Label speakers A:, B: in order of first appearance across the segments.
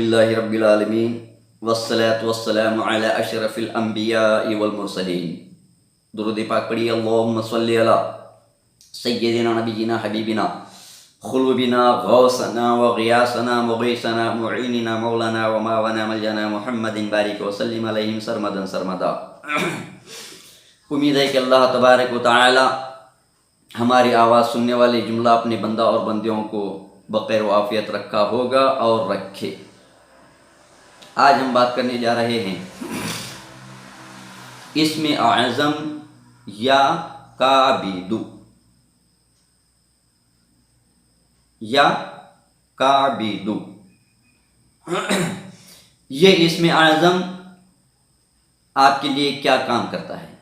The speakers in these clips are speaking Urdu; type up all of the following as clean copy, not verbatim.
A: الحمدللہ رب العالمین والصلاة والسلام علی اشرف الانبیاء والمرسلین۔ درود پاک پڑھیے۔ اللہم صلی علی سیدنا نبینا حبیبنا خلوبنا غوثنا وغیاثنا مغیثنا معیننا مولانا وماونا ملجنا محمد بارک وسلم علیہم سرمدا سرمدا۔ امید ہے کہ اللہ تبارک و تعالی ہماری آواز سننے والے جملہ اپنے بندہ اور بندیوں کو بخیر و عافیت رکھا ہوگا اور رکھے۔ آج ہم بات کرنے جا رہے ہیں اسم اعظم یا کعبیدو یا کعبیدو۔ یہ اسم اعظم آپ کے لیے کیا کام کرتا ہے؟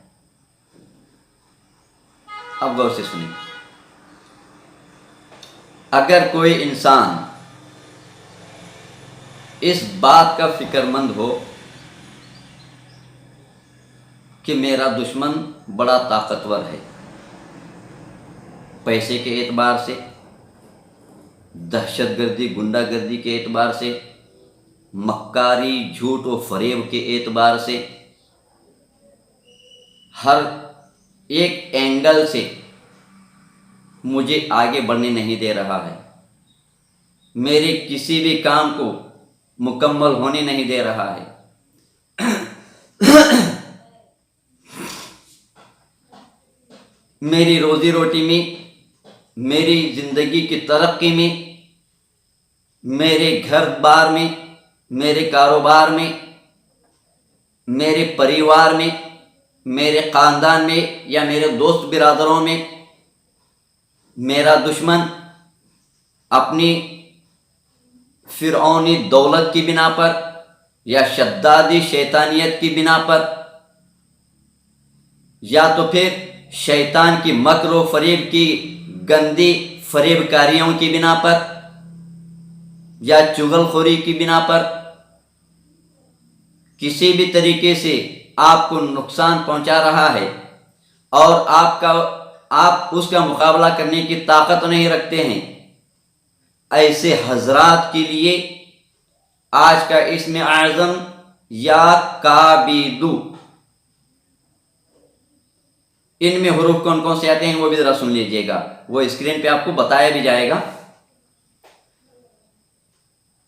A: اب غور سے سنیں۔ اگر کوئی انسان اس بات کا فکر مند ہو کہ میرا دشمن بڑا طاقتور ہے، پیسے کے اعتبار سے، دہشت گردی گنڈا گردی کے اعتبار سے، مکاری جھوٹ و فریب کے اعتبار سے، ہر ایک اینگل سے مجھے آگے بڑھنے نہیں دے رہا ہے، میرے کسی بھی کام کو مکمل ہونے نہیں دے رہا ہے، میری روزی روٹی میں، میری زندگی کی ترقی میں، میرے گھر بار میں، میرے کاروبار میں، میرے پریوار میں، میرے خاندان میں یا میرے دوست برادروں میں میرا دشمن اپنی فرعونی دولت کی بنا پر یا شدادی شیطانیت کی بنا پر یا تو پھر شیطان کی مکر و فریب کی گندی فریب کاریوں کی بنا پر یا چغل خوری کی بنا پر کسی بھی طریقے سے آپ کو نقصان پہنچا رہا ہے اور آپ اس کا مقابلہ کرنے کی طاقت نہیں رکھتے ہیں، ایسے حضرات کے لیے آج کا اسم اعظم یا کعبیدو۔ ان میں حروف کون کون سے آتے ہیں وہ بھی ذرا سن لیجئے گا، وہ اسکرین پہ آپ کو بتایا بھی جائے گا۔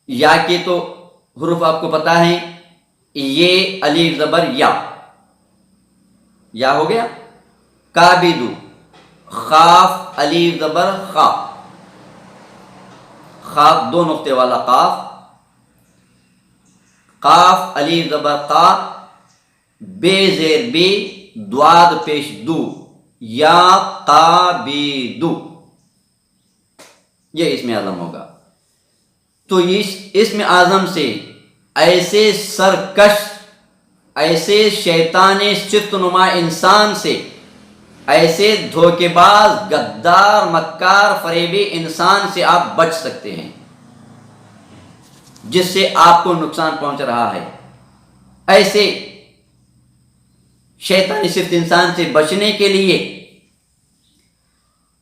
A: یا کے تو حروف آپ کو پتا ہے، یہ الف زبر یا ہو گیا، کعبیدو خاف الف زبر خا، خاف دو نقطے والا قاف، قاف الف زبر قا، بے زیر بے، دواد پیش دو، یا قابیدو، یہ اسم اعظم ہوگا۔ تو اس اسم اعظم سے ایسے سرکش، ایسے شیطان شت نما انسان سے، ایسے دھوکے باز غدار مکار فریبی انسان سے آپ بچ سکتے ہیں جس سے آپ کو نقصان پہنچ رہا ہے۔ ایسے شیطانی صفت انسان سے بچنے کے لیے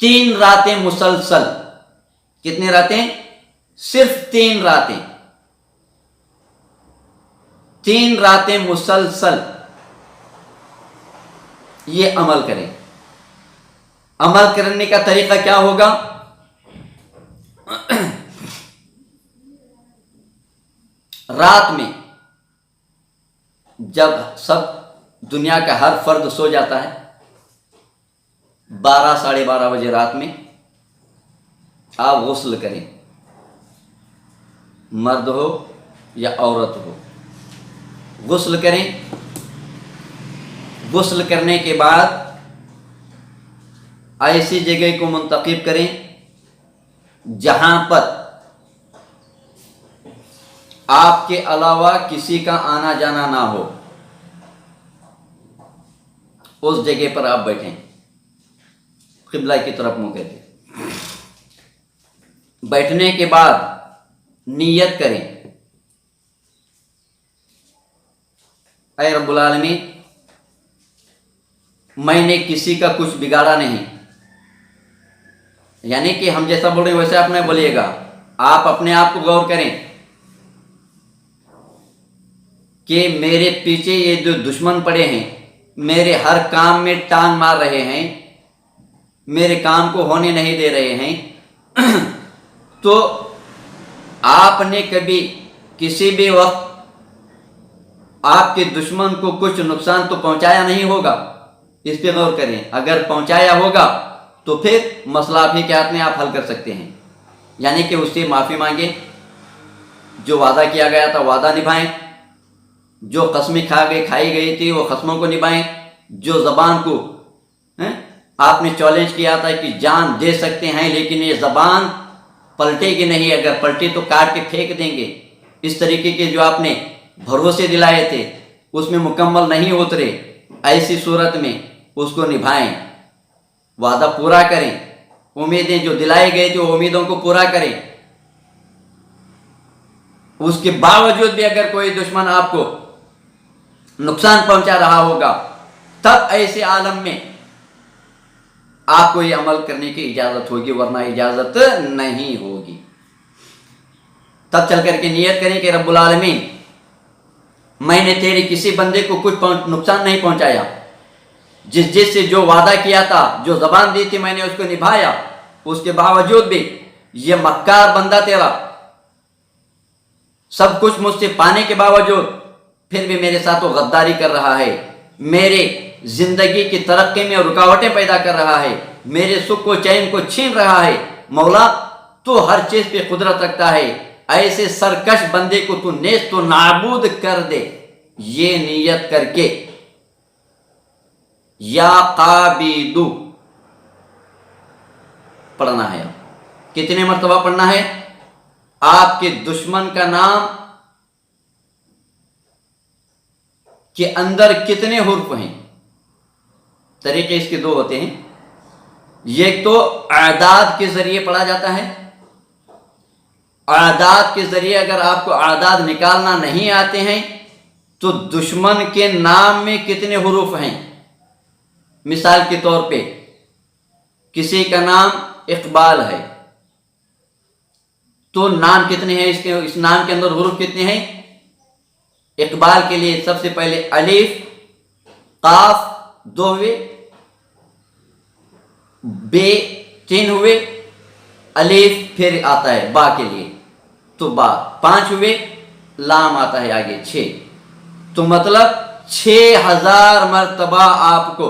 A: 3 راتیں مسلسل، کتنی راتیں؟ صرف 3 راتیں، 3 راتیں مسلسل یہ عمل کریں۔ عمل کرنے کا طریقہ کیا ہوگا؟ رات میں جب سب دنیا کا ہر فرد سو جاتا ہے، 12 ساڑھے 12 بجے رات میں آپ غسل کریں، مرد ہو یا عورت ہو، غسل کریں۔ غسل کرنے کے بعد ایسی جگہ کو منتخب کریں جہاں پر آپ کے علاوہ کسی کا آنا جانا نہ ہو، اس جگہ پر آپ بیٹھیں، قبلہ کی طرف منہ کر کے۔ بیٹھنے کے بعد نیت کریں، اے رب العالمین، میں نے کسی کا کچھ بگاڑا نہیں، یعنی کہ ہم جیسا بول رہے ہیں ویسے آپ نہیں بولیے گا، آپ اپنے آپ کو غور کریں کہ میرے پیچھے یہ جو دشمن پڑے ہیں میرے ہر کام میں ٹانگ مار رہے ہیں، میرے کام کو ہونے نہیں دے رہے ہیں، تو آپ نے کبھی کسی بھی وقت آپ کے دشمن کو کچھ نقصان تو پہنچایا نہیں ہوگا؟ اس پہ غور کریں۔ اگر پہنچایا ہوگا تو پھر مسئلہ آپ ہی کے ہاتھ میں، آپ حل کر سکتے ہیں، یعنی کہ اس سے معافی مانگیں، جو وعدہ کیا گیا تھا وعدہ نبھائیں، جو قسمیں کھائی گئی تھی وہ قسموں کو نبھائیں، جو زبان کو آپ نے چیلنج کیا تھا کہ جان دے سکتے ہیں لیکن یہ زبان پلٹے گی نہیں، اگر پلٹے تو کاٹ کے پھینک دیں گے، اس طریقے کے جو آپ نے بھروسے دلائے تھے اس میں مکمل نہیں اترے، ایسی صورت میں اس کو نبھائیں، وعدہ پورا کریں، امیدیں جو دلائے گئے تھے امیدوں کو پورا کریں۔ اس کے باوجود بھی اگر کوئی دشمن آپ کو نقصان پہنچا رہا ہوگا تب ایسے عالم میں آپ کو یہ عمل کرنے کی اجازت ہوگی، ورنہ اجازت نہیں ہوگی۔ تب چل کر کے نیت کریں کہ رب العالمین میں نے تیرے کسی بندے کو کچھ نقصان نہیں پہنچایا، جس سے جو وعدہ کیا تھا، جو زبان دی تھی میں نے اس کو نبھایا، اس کے باوجود بھی یہ مکار بندہ تیرا سب کچھ مجھ سے پانے کے باوجود پھر بھی میرے ساتھ وہ غداری کر رہا ہے، میرے زندگی کی ترقی میں رکاوٹیں پیدا کر رہا ہے، میرے سکھ و چین کو چھین رہا ہے۔ مولا تو ہر چیز پہ قدرت رکھتا ہے، ایسے سرکش بندے کو تو نیست و نابود کر دے۔ یہ نیت کر کے یا قابیدو پڑھنا ہے۔ کتنے مرتبہ پڑھنا ہے؟ آپ کے دشمن کا نام کے اندر کتنے حرف ہیں؟ طریقے اس کے دو ہوتے ہیں، ایک تو اعداد کے ذریعے پڑھا جاتا ہے، اعداد کے ذریعے اگر آپ کو اعداد نکالنا نہیں آتے ہیں تو دشمن کے نام میں کتنے حروف ہیں۔ مثال کے طور پہ کسی کا نام اقبال ہے تو نام کتنے ہیں، اس نام کے اندر حروف کتنے ہیں؟ اقبال کے لیے سب سے پہلے الف قاف 2 ہوئے، بے 3 ہوئے، الف پھر آتا ہے با کے لیے تو با 5 ہوئے، لام آتا ہے آگے 6، تو مطلب 6000 مرتبہ آپ کو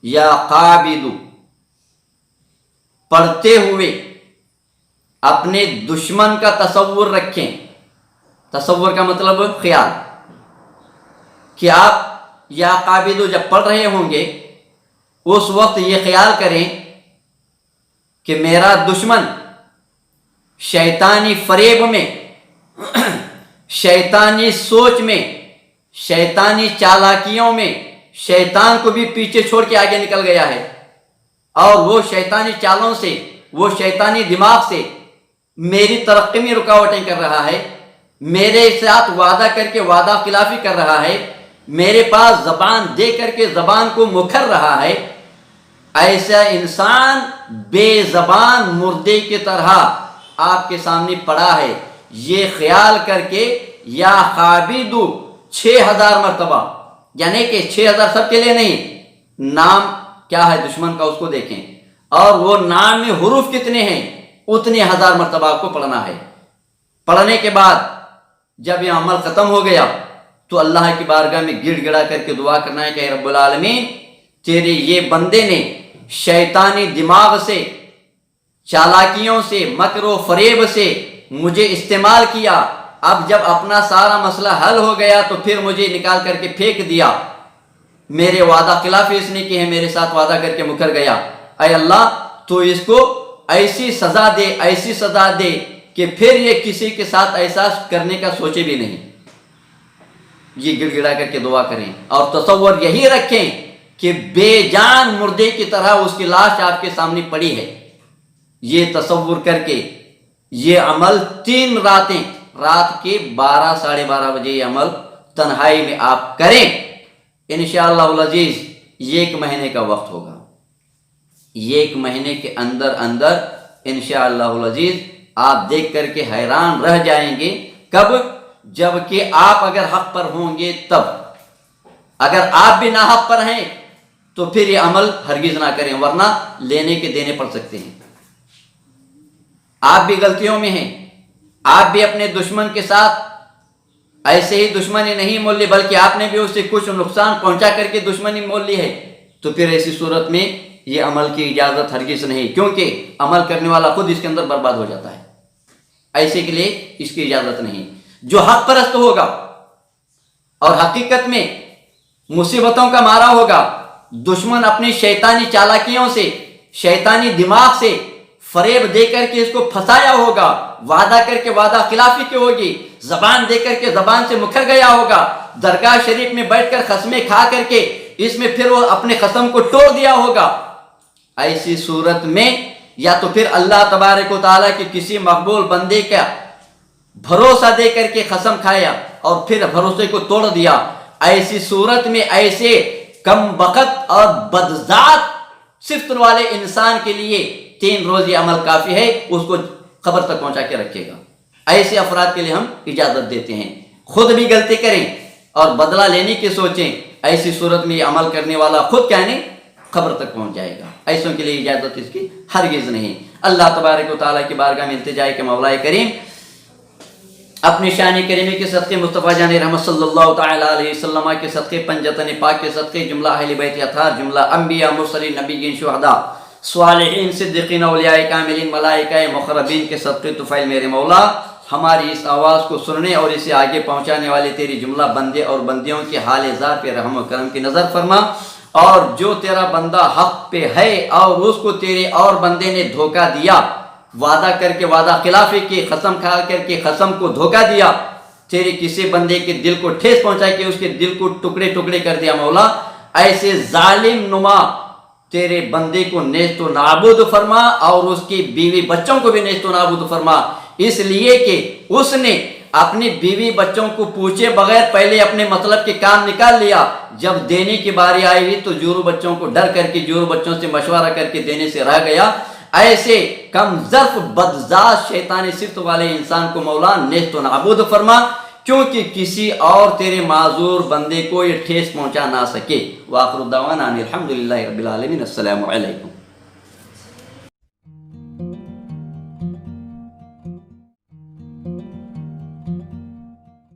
A: یا قابدو پڑھتے ہوئے اپنے دشمن کا تصور رکھیں۔ تصور کا مطلب خیال، کہ آپ یا قابدو جب پڑھ رہے ہوں گے اس وقت یہ خیال کریں کہ میرا دشمن شیطانی فریب میں، شیطانی سوچ میں، شیطانی چالاکیوں میں شیطان کو بھی پیچھے چھوڑ کے آگے نکل گیا ہے، اور وہ شیطانی چالوں سے، وہ شیطانی دماغ سے میری ترقی میں رکاوٹیں کر رہا ہے، میرے ساتھ وعدہ کر کے وعدہ خلافی کر رہا ہے، میرے پاس زبان دے کر کے زبان کو مکر رہا ہے۔ ایسا انسان بے زبان مردے کی طرح آپ کے سامنے پڑا ہے، یہ خیال کر کے یا قابدو 6000 مرتبہ، یعنی کہ 6000 سب کے لیے نہیں، نام کیا ہے دشمن کا اس کو دیکھیں، اور وہ نام میں حروف کتنے ہیں اتنے 1000 مرتبہ آپ کو پڑھنا ہے۔ پڑھنے کے بعد جب یہ عمل ختم ہو گیا تو اللہ کی بارگاہ میں گڑ گڑا کر کے دعا کرنا ہے کہ رب العالمین تیرے یہ بندے نے شیطانی دماغ سے، چالاکیوں سے، مکر و فریب سے مجھے استعمال کیا، اب جب اپنا سارا مسئلہ حل ہو گیا تو پھر مجھے نکال کر کے پھینک دیا، میرے وعدہ خلافی اس نے کی ہے، میرے ساتھ وعدہ کر کے مکر گیا، اے اللہ تو اس کو ایسی سزا دے، ایسی سزا دے کہ پھر یہ کسی کے ساتھ ایسا کرنے کا سوچے بھی نہیں۔ یہ گڑ گڑا کر کے دعا کریں اور تصور یہی رکھیں کہ بے جان مردے کی طرح اس کی لاش آپ کے سامنے پڑی ہے۔ یہ تصور کر کے یہ عمل 3 راتیں، رات کے 12 ساڑھے 12 بجے یہ عمل تنہائی میں آپ کریں، انشاءاللہ العزیز 1 مہینے کا وقت ہوگا، 1 مہینے کے اندر انشاءاللہ العزیز آپ دیکھ کر کے حیران رہ جائیں گے کب؟ جب کہ آپ اگر حق پر ہوں گے تب. اگر آپ بھی ناحق پر ہیں تو پھر یہ عمل ہرگز نہ کریں، ورنہ لینے کے دینے پڑ سکتے ہیں. آپ بھی غلطیوں میں ہیں، آپ بھی اپنے دشمن کے ساتھ ایسے ہی دشمنی نہیں مول لی بلکہ آپ نے بھی اسے کچھ نقصان پہنچا کر کے دشمنی مول لی ہے، تو پھر ایسی صورت میں یہ عمل کی اجازت ہرگز نہیں، کیونکہ عمل کرنے والا خود اس کے اندر برباد ہو جاتا ہے. ایسے کے لیے اس کی اجازت نہیں. جو حق پرست ہوگا اور حقیقت میں مصیبتوں کا مارا ہوگا، دشمن اپنی شیطانی چالاکیوں سے، شیطانی دماغ سے فریب دے کر کے اس کو پھنسایا ہوگا، وعدہ کر کے وعدہ خلافی کی ہوگی، زبان دے کر کے زبان سے مکر گیا ہوگا، درگاہ شریف میں بیٹھ کر قسمیں کھا کر کے اس میں پھر وہ اپنے قسم کو توڑ دیا ہوگا. ایسی صورت میں یا تو پھر اللہ تبارک و تعالیٰ کے کسی مقبول بندے کا بھروسہ دے کر کے قسم کھایا اور پھر بھروسے کو توڑ دیا. ایسی صورت میں ایسے کم بخت اور بدذات صفت والے انسان کے لیے 3 روز یہ عمل کافی ہے، اس کو قبر تک پہنچا کے رکھے گا. ایسے افراد کے لیے ہم اجازت دیتے ہیں. خود بھی غلطی کریں اور بدلہ لینے کی سوچیں، ایسی صورت میں یہ عمل کرنے والا خود کہنے قبر تک پہنچ جائے گا. ایسوں کے لیے اجازت اس کی ہرگز نہیں. اللہ تبارک و تعالیٰ کی بارگاہ میں التجا ہے کہ مولا کریم اپنی شان کریمہ کے صدقے مصطفیٰ جان رحمت صلی اللہ تعالیٰ علیہ وسلم کے صدقے پنجتن پاک کے صدقے جملہ اہل بیت اطہار، جملہ انبیاء مرسلین نبیین شہداء صالحین صدیقین اولیاء کاملین ملائکہ مقربین کے صدقے طفیل میرے مولا ہماری اس آواز کو سننے اور اسے آگے پہنچانے والے تیری جملہ بندے اور بندیوں کے حال ذات پہ رحم و کرم کی نظر فرما. اور جو تیرا بندہ حق پہ ہے اور اس کو تیرے اور بندے نے دھوکہ دیا، وعدہ کر کے وعدہ خلافی کی، قسم کھا کر کے قسم کو دھوکہ دیا، تیرے کسی بندے کے دل کو ٹھیس پہنچا کے اس کے دل کو ٹکڑے ٹکڑے کر دیا، مولا ایسے ظالم نما تیرے بندے کو نیست و نابود فرما اور اس کی بیوی بچوں کو بھی نیست و نابود فرما، اس لیے کہ اس نے اپنی بیوی بچوں کو پوچھے بغیر پہلے اپنے مطلب کے کام نکال لیا. جب دینے کی باری آئی ہوئی تو جورو بچوں کو ڈر کر کے جورو بچوں سے مشورہ کر کے دینے سے رہ گیا. ایسے کم ظرف بدذات شیطانی صفت والے انسان کو مولا نیست و نابود فرما، کیونکہ کسی اور تیرے معذور بندے کو یہ ٹھیس پہنچا نہ سکے. وآخر دعوانا ان الحمدللہ رب العالمین. السلام علیکم.